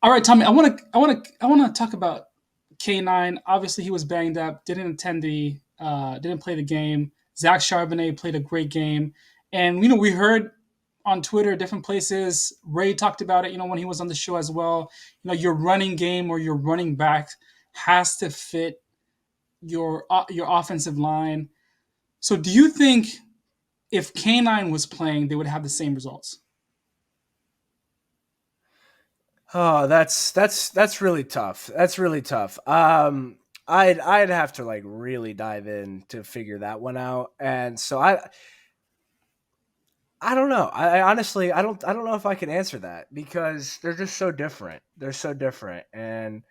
All right, Tommy. I want to talk about K9. Obviously, he was banged up. Didn't play the game. Zach Charbonnet played a great game, and we heard on Twitter, different places. Ray talked about it. When he was on the show as well. Your running game or your running back has to fit your offensive line. So, do you think if K9 was playing, they would have the same results? Oh, that's really tough. That's really tough. I'd have to like really dive in to figure that one out. And so I don't know. I honestly I don't know if I can answer that because they're just so different. They're so different. And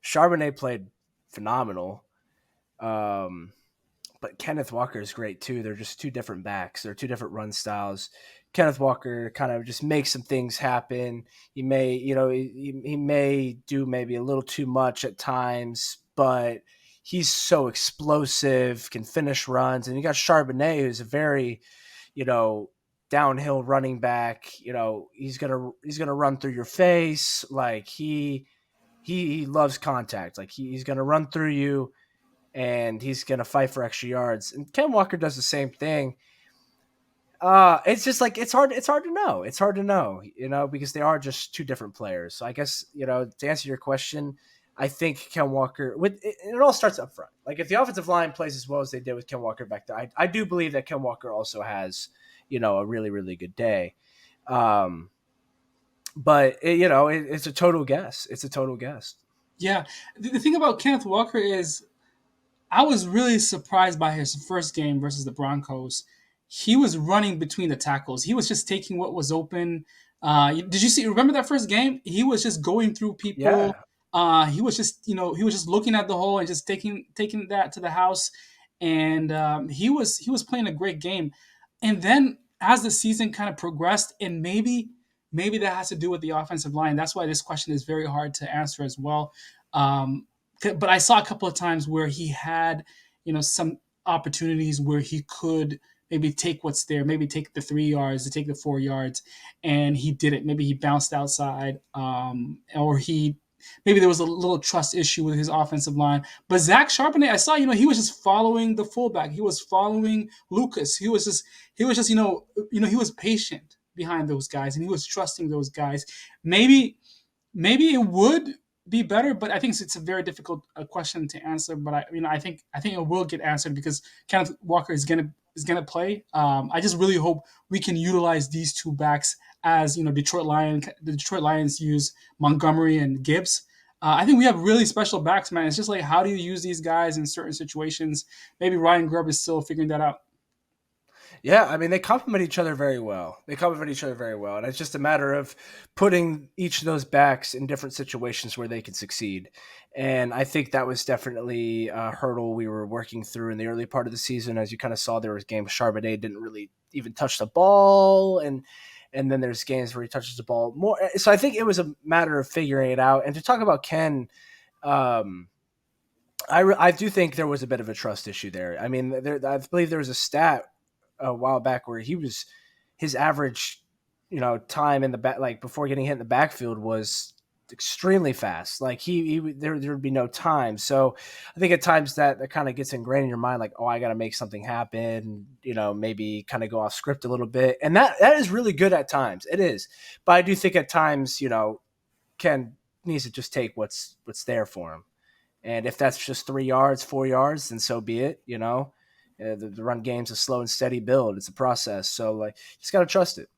Charbonnet played phenomenal. Um, but Kenneth Walker is great too. They're just two different backs. They're two different run styles. Kenneth Walker kind of just makes some things happen. He may, he may do maybe a little too much at times, but he's so explosive, can finish runs. And you got Charbonnet, who's a very, you know, downhill running back. He's gonna run through your face. Like he loves contact. Like he's gonna run through you and he's going to fight for extra yards. And Ken Walker does the same thing. It's just like it's hard. It's hard to know. It's hard to know, because they are just two different players. So I guess to answer your question, I think Ken Walker. It all starts up front. Like if the offensive line plays as well as they did with Ken Walker back there, I do believe that Ken Walker also has a really really good day. Um, but it's a total guess. It's a total guess. Yeah. The thing about Kenneth Walker is I was really surprised by his first game versus the Broncos. He was running between the tackles. He was just taking what was open. Did you see? Remember that first game? He was just going through people. Yeah, He was just looking at the hole and just taking that to the house. And he was playing a great game. And then as the season kind of progressed, and maybe that has to do with the offensive line. That's why this question is very hard to answer as well. Um, but I saw a couple of times where he had, some opportunities where he could maybe take what's there, maybe take the 3 yards, to take the 4 yards, and he didn't. Maybe he bounced outside, or maybe there was a little trust issue with his offensive line. But Zach Charbonnet, I saw, he was just following the fullback. He was following Lucas. He was just, he was patient behind those guys, and he was trusting those guys. Maybe it would be better, but I think it's a very difficult question to answer. But I think it will get answered because Kenneth Walker is gonna play. I just really hope we can utilize these two backs as the Detroit Lions use Montgomery and Gibbs. I think we have really special backs, man. It's just like how do you use these guys in certain situations? Maybe Ryan Grubb is still figuring that out. Yeah, I mean they complement each other very well. And it's just a matter of putting each of those backs in different situations where they can succeed. And I think that was definitely a hurdle we were working through in the early part of the season. As you kind of saw, there was games Charbonnet didn't really even touch the ball, and then there's games where he touches the ball more. So I think it was a matter of figuring it out. And to talk about Ken, um, I do think there was a bit of a trust issue there. I mean, I believe there was a stat a while back where his average, time in the back, like before getting hit in the backfield, was extremely fast. Like there would be no time. So I think at times that kind of gets ingrained in your mind, like, oh, I got to make something happen. Maybe kind of go off script a little bit, and that is really good at times. It is, but I do think at times, Ken needs to just take what's there for him. And if that's just 3 yards, 4 yards, then so be it. The run game's a slow and steady build. It's a process. So like, just gotta trust it.